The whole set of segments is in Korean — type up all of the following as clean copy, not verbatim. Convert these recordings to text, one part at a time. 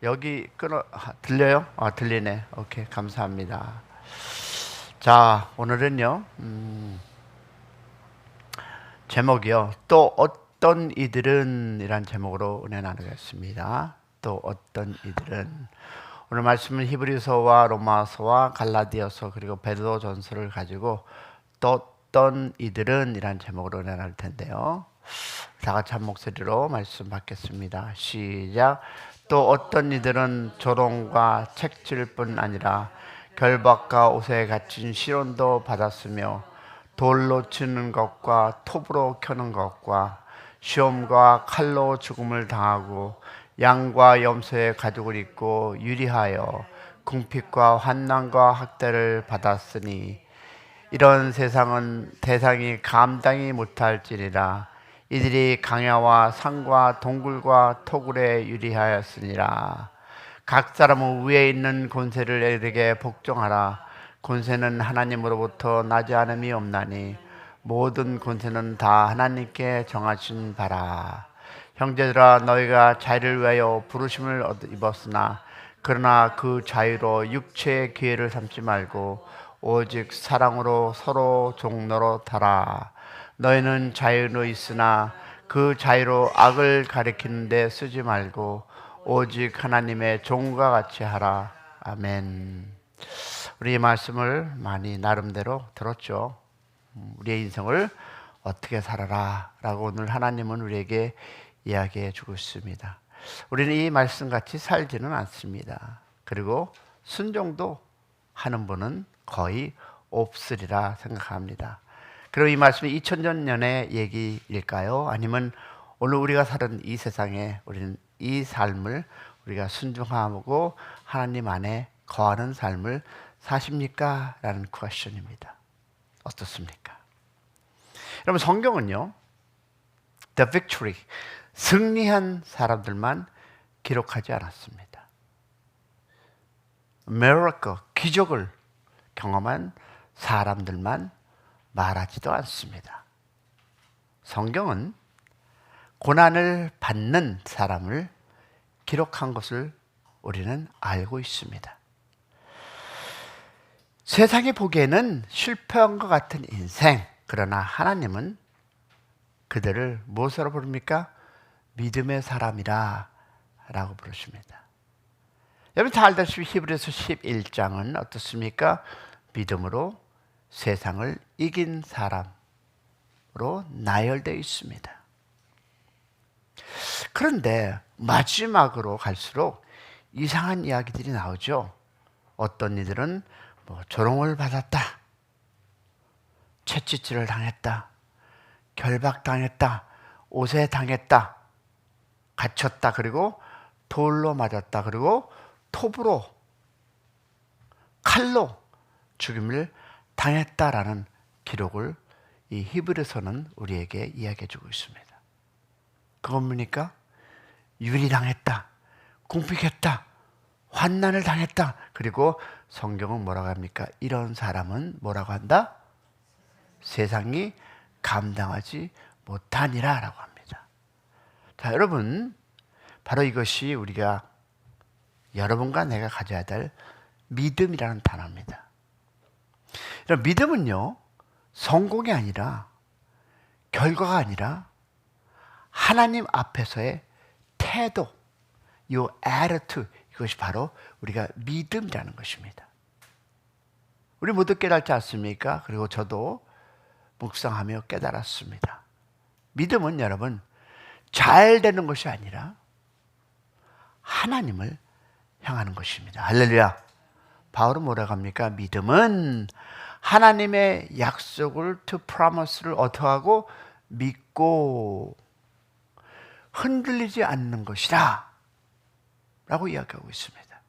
여기 들려요? 들리네. 오케이, 감사합니다. 자, 오늘은요, 제목이요. 또 어떤 이들은 이란 제목으로 은혜 나누겠습니다. 또 어떤 이들은. 오늘 말씀은 히브리서와 로마서와 갈라디아서 그리고 베드로전서를 가지고 또 어떤 이들은 이란 제목으로 은혜 나눌 텐데요. 다 같이 한 목소리로 말씀 받겠습니다. 시작. 또 어떤 이들은 조롱과 책질일 뿐 아니라 결박과 옷에 갇힌 시련도 받았으며 돌로 치는 것과 톱으로 켜는 것과 시험과 칼로 죽음을 당하고 양과 염소의 가죽을 입고 유리하여 궁핍과 환난과 학대를 받았으니 이런 세상은 대상이 감당이 못할지니라. 이들이 강야와 산과 동굴과 토굴에 유리하였으니라. 각 사람은 위에 있는 권세를 에게 복종하라. 권세는 하나님으로부터 나지 않음이 없나니 모든 권세는 다 하나님께 정하신 바라. 형제들아, 너희가 자유를 위하여 부르심을 입었으나 그러나 그 자유로 육체의 기회를 삼지 말고 오직 사랑으로 서로 종노릇하라. 너희는 자유로 있으나 그 자유로 악을 가리키는 데 쓰지 말고 오직 하나님의 종과 같이 하라. 아멘. 우리 이 말씀을 많이 나름대로 들었죠. 우리의 인생을 어떻게 살아라 라고 오늘 하나님은 우리에게 이야기해 주고 있습니다. 우리는 이 말씀같이 살지는 않습니다. 그리고 순종도 하는 분은 거의 없으리라 생각합니다. 그리고 이 말씀이 2000년의 얘기일까요? 아니면 오늘 우리가 사는 이 세상에 우리는 이 삶을 우리가 순종하고 하나님 안에 거하는 삶을 사십니까? 라는 퀘스천입니다. 어떻습니까? 여러분, 성경은요, The victory, 승리한 사람들만 기록하지 않았습니다. miracle, 기적을 경험한 사람들만 말하지도 않습니다. 성경은 고난을 받는 사람을 기록한 것을 우리는 알고 있습니다. 세상이 보기에는 실패한 것 같은 인생, 그러나 하나님은 그들을 무엇으로 부릅니까? 믿음의 사람이라 라고 부르십니다. 여러분 잘 알다시피 히브리서 11장은 어떻습니까? 믿음으로 세상을 이긴 사람으로 나열되어 있습니다. 그런데 마지막으로 갈수록 이상한 이야기들이 나오죠. 어떤 이들은 조롱을 받았다, 채찍질을 당했다, 결박당했다, 옷에 당했다, 갇혔다, 그리고 돌로 맞았다, 그리고 톱으로, 칼로 죽임을 당했다라는 기록을 이 히브리서는 우리에게 이야기해 주고 있습니다. 그건 뭡니까? 유리당했다, 궁핍했다, 환난을 당했다. 그리고 성경은 뭐라고 합니까? 이런 사람은 뭐라고 한다? 세상이 감당하지 못하니라 라고 합니다. 자, 여러분, 바로 이것이 우리가 여러분과 내가 가져야 될 믿음이라는 단어입니다. 믿음은요, 성공이 아니라, 결과가 아니라 하나님 앞에서의 태도, 이 attitude, 이것이 바로 우리가 믿음이라는 것입니다. 우리 모두 깨닫지 않습니까? 그리고 저도 묵상하며 깨달았습니다. 믿음은 여러분, 잘 되는 것이 아니라 하나님을 향하는 것입니다. 할렐루야. 바울은 뭐라고 합니까? 믿음은 하나님의 약속을, to promise를 어떻게 하고 믿고 흔들리지 않는 것이라 라고 이야기하고 있습니다.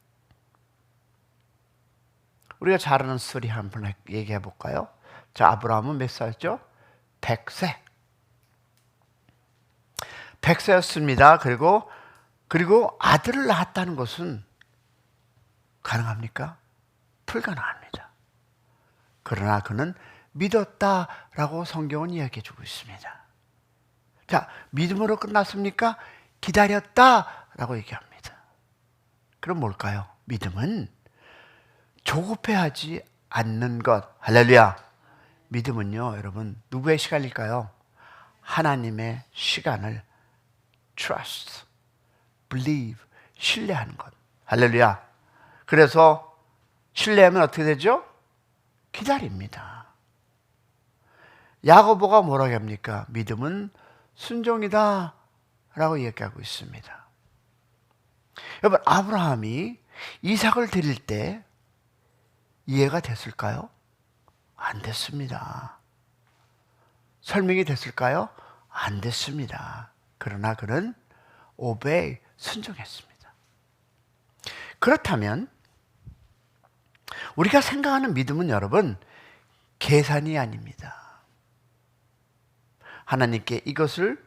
우리가 잘 아는 스토리 한번 얘기해 볼까요? 자, 아브라함은 몇 살이죠? 100세. 100세였습니다. 그리고 아들을 낳았다는 것은 가능합니까? 불가능합니다. 그러나 그는 믿었다라고 성경은 이야기해 주고 있습니다. 자, 믿음으로 끝났습니까? 기다렸다라고 얘기합니다. 그럼 뭘까요? 믿음은 조급해하지 않는 것. 할렐루야. 믿음은요, 여러분, 누구의 시간일까요? 하나님의 시간을 trust, believe, 신뢰하는 것. 할렐루야. 그래서 신뢰하면 어떻게 되죠? 기다립니다. 야고보가 뭐라고 합니까? 믿음은 순종이다 라고 얘기하고 있습니다. 여러분, 아브라함이 이삭을 드릴 때 이해가 됐을까요? 안 됐습니다. 설명이 됐을까요? 안 됐습니다. 그러나 그는 obey, 순종했습니다. 그렇다면 우리가 생각하는 믿음은 여러분, 계산이 아닙니다. 하나님께 이것을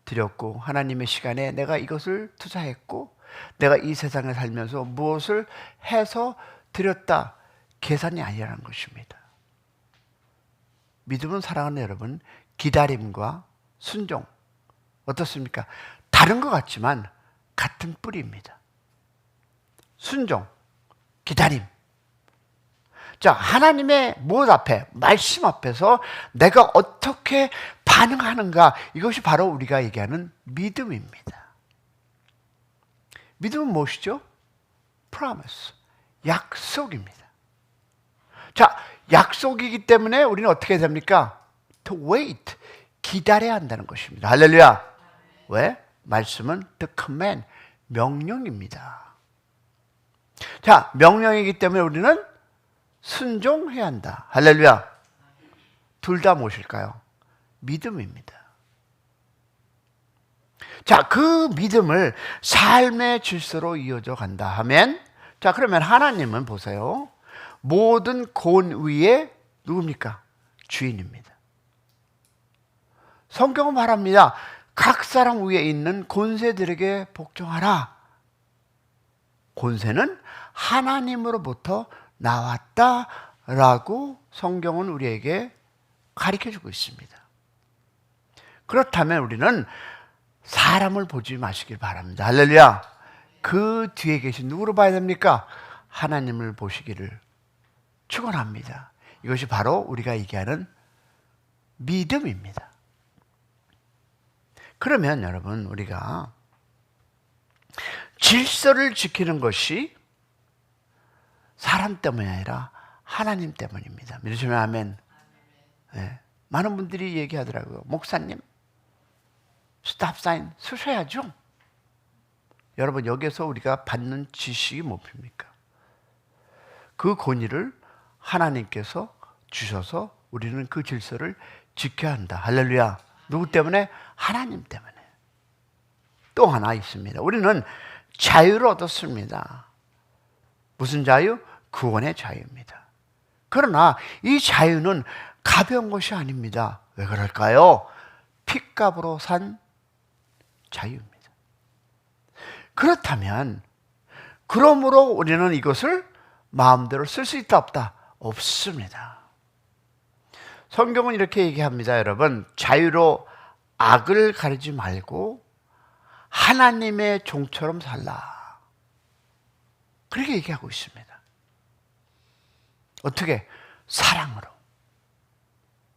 드렸고, 하나님의 시간에 내가 이것을 투자했고, 내가 이 세상에 살면서 무엇을 해서 드렸다. 계산이 아니라는 것입니다. 믿음은 사랑하는 여러분, 기다림과 순종. 어떻습니까? 다른 것 같지만 같은 뿌리입니다. 순종, 기다림. 자, 하나님의 무엇 앞에, 말씀 앞에서 내가 어떻게 반응하는가, 이것이 바로 우리가 얘기하는 믿음입니다. 믿음은 무엇이죠? promise, 약속입니다. 자, 약속이기 때문에 우리는 어떻게 됩니까? To wait, 기다려야 한다는 것입니다. 할렐루야. 왜? 말씀은 the command, 명령입니다. 자, 명령이기 때문에 우리는 순종해야 한다. 할렐루야. 둘 다 무엇일까요? 믿음입니다. 자, 그 믿음을 삶의 질서로 이어져 간다 하면, 자, 그러면 하나님은 보세요. 모든 권위의 누굽니까? 주인입니다. 성경은 말합니다. 각 사람 위에 있는 권세들에게 복종하라. 권세는 하나님으로부터 나왔다라고 성경은 우리에게 가르쳐주고 있습니다. 그렇다면 우리는 사람을 보지 마시길 바랍니다. 할렐루야. 그 뒤에 계신 누구로 봐야 됩니까? 하나님을 보시기를 축원합니다. 이것이 바로 우리가 얘기하는 믿음입니다. 그러면 여러분, 우리가 질서를 지키는 것이 사람 때문이 아니라 하나님 때문입니다. 믿으시면 아멘. 네. 많은 분들이 얘기하더라고요. 목사님, 스탑사인 쓰셔야죠. 여러분, 여기서 우리가 받는 지식이 뭡니까? 그 권위를 하나님께서 주셔서 우리는 그 질서를 지켜야 한다. 할렐루야. 누구 때문에? 하나님 때문에. 또 하나 있습니다. 우리는 자유를 얻었습니다. 무슨 자유? 구원의 자유입니다. 그러나 이 자유는 가벼운 것이 아닙니다. 왜 그럴까요? 핏값으로 산 자유입니다. 그렇다면, 그러므로 우리는 이것을 마음대로 쓸 수 있다 없다? 없습니다. 성경은 이렇게 얘기합니다. 여러분, 자유로 악을 가리지 말고 하나님의 종처럼 살라. 그렇게 얘기하고 있습니다. 어떻게? 사랑으로.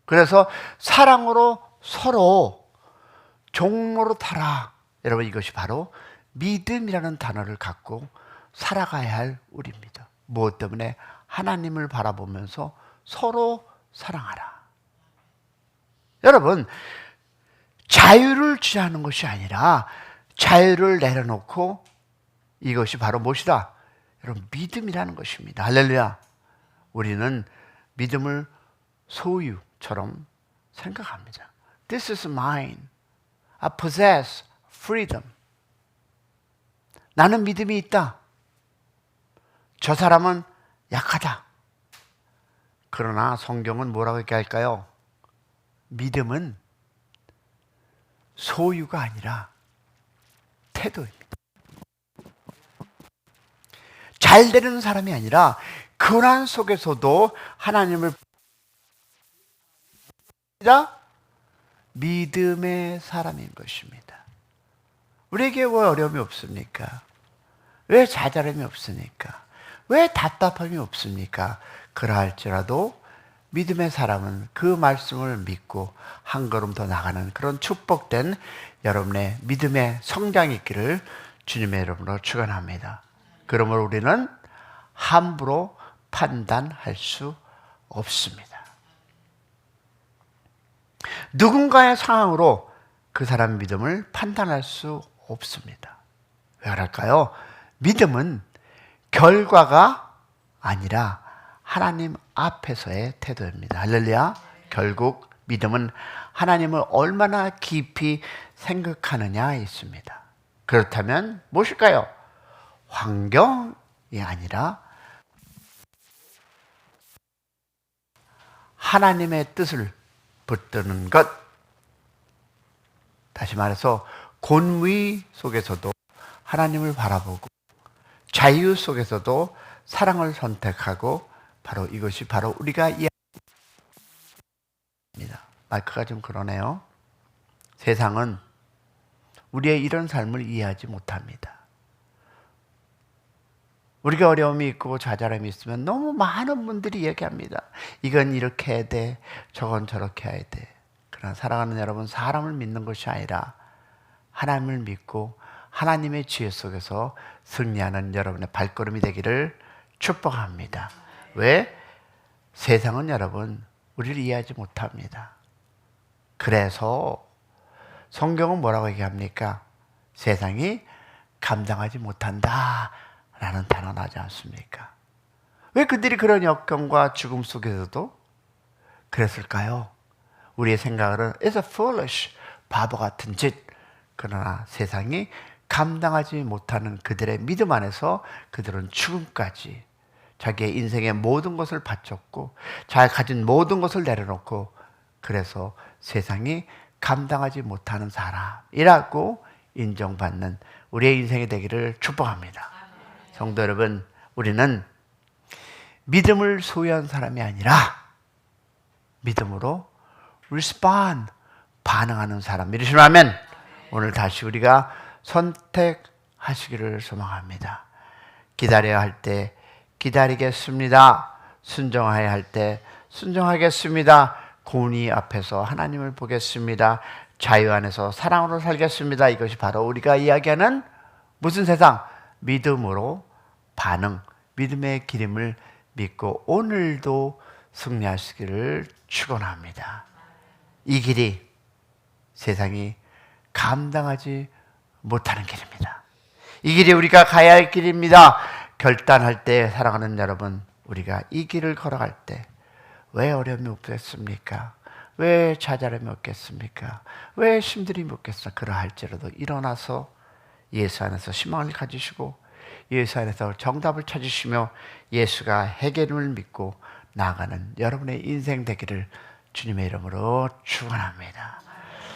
그래서 사랑으로 서로 종로로 타라. 여러분, 이것이 바로 믿음이라는 단어를 갖고 살아가야 할 우리입니다. 무엇 때문에? 하나님을 바라보면서 서로 사랑하라. 여러분, 자유를 취하는 것이 아니라 자유를 내려놓고 이것이 바로 무엇이다? 여러분, 믿음이라는 것입니다. 할렐루야. 우리는 믿음을 소유처럼 생각합니다. This is mine. I possess freedom. 나는 믿음이 있다. 저 사람은 약하다. 그러나 성경은 뭐라고 얘기할까요? 믿음은 소유가 아니라 태도입니다. 잘 되는 사람이 아니라 고난 속에서도 하나님을 믿음의 사람인 것입니다. 우리에게 왜 어려움이 없습니까? 왜 좌절함이 없습니까? 왜 답답함이 없습니까? 그러할지라도 믿음의 사람은 그 말씀을 믿고 한 걸음 더 나가는 그런 축복된 여러분의 믿음의 성장이 있기를 주님의 이름으로 축원합니다. 그러므로 우리는 함부로 판단할 수 없습니다. 누군가의 상황으로 그 사람 믿음을 판단할 수 없습니다. 왜 그럴까요? 믿음은 결과가 아니라 하나님 앞에서의 태도입니다. 할렐루야. 결국 믿음은 하나님을 얼마나 깊이 생각하느냐에 있습니다. 그렇다면 무엇일까요? 환경이 아니라 하나님의 뜻을 붙드는 것. 다시 말해서 곤의 속에서도 하나님을 바라보고 자유 속에서도 사랑을 선택하고 바로 이것이 바로 우리가 이해합니다. 마이크가 좀 그러네요. 세상은 우리의 이런 삶을 이해하지 못합니다. 우리가 어려움이 있고 좌절함이 있으면 너무 많은 분들이 얘기합니다. 이건 이렇게 해야 돼, 저건 저렇게 해야 돼. 그러나 사랑하는 여러분, 사람을 믿는 것이 아니라 하나님을 믿고 하나님의 지혜 속에서 승리하는 여러분의 발걸음이 되기를 축복합니다. 왜? 세상은 여러분 우리를 이해하지 못합니다. 그래서 성경은 뭐라고 얘기합니까? 세상이 감당하지 못한다 라는 단어 나지 않습니까? 왜 그들이 그런 역경과 죽음 속에서도 그랬을까요? 우리의 생각은 It's a foolish, 바보 같은 짓. 그러나 세상이 감당하지 못하는 그들의 믿음 안에서 그들은 죽음까지 자기의 인생의 모든 것을 바쳤고 자기가 가진 모든 것을 내려놓고 그래서 세상이 감당하지 못하는 사람이라고 인정받는 우리의 인생이 되기를 축복합니다. 성도 여러분, 우리는 믿음을 소유한 사람이 아니라 믿음으로 respond, 반응하는 사람. 믿으시면 오늘 다시 우리가 선택하시기를 소망합니다. 기다려야 할 때 기다리겠습니다. 순종해야 할 때 순종하겠습니다. 공의 앞에서 하나님을 보겠습니다. 자유 안에서 사랑으로 살겠습니다. 이것이 바로 우리가 이야기하는 무슨 세상? 믿음으로 반응, 믿음의 기름을 믿고 오늘도 승리하시기를 축원합니다. 이 길이 세상이 감당하지 못하는 길입니다. 이 길이 우리가 가야 할 길입니다. 결단할 때 사랑하는 여러분, 우리가 이 길을 걸어갈 때 왜 어려움이 없겠습니까? 왜 좌절함이 없겠습니까? 왜 힘들음이 없겠습니까? 그러할지라도 일어나서 예수 안에서 희망을 가지시고 예수 안에서 정답을 찾으시며 예수가 해결을 믿고 나아가는 여러분의 인생 되기를 주님의 이름으로 축원합니다.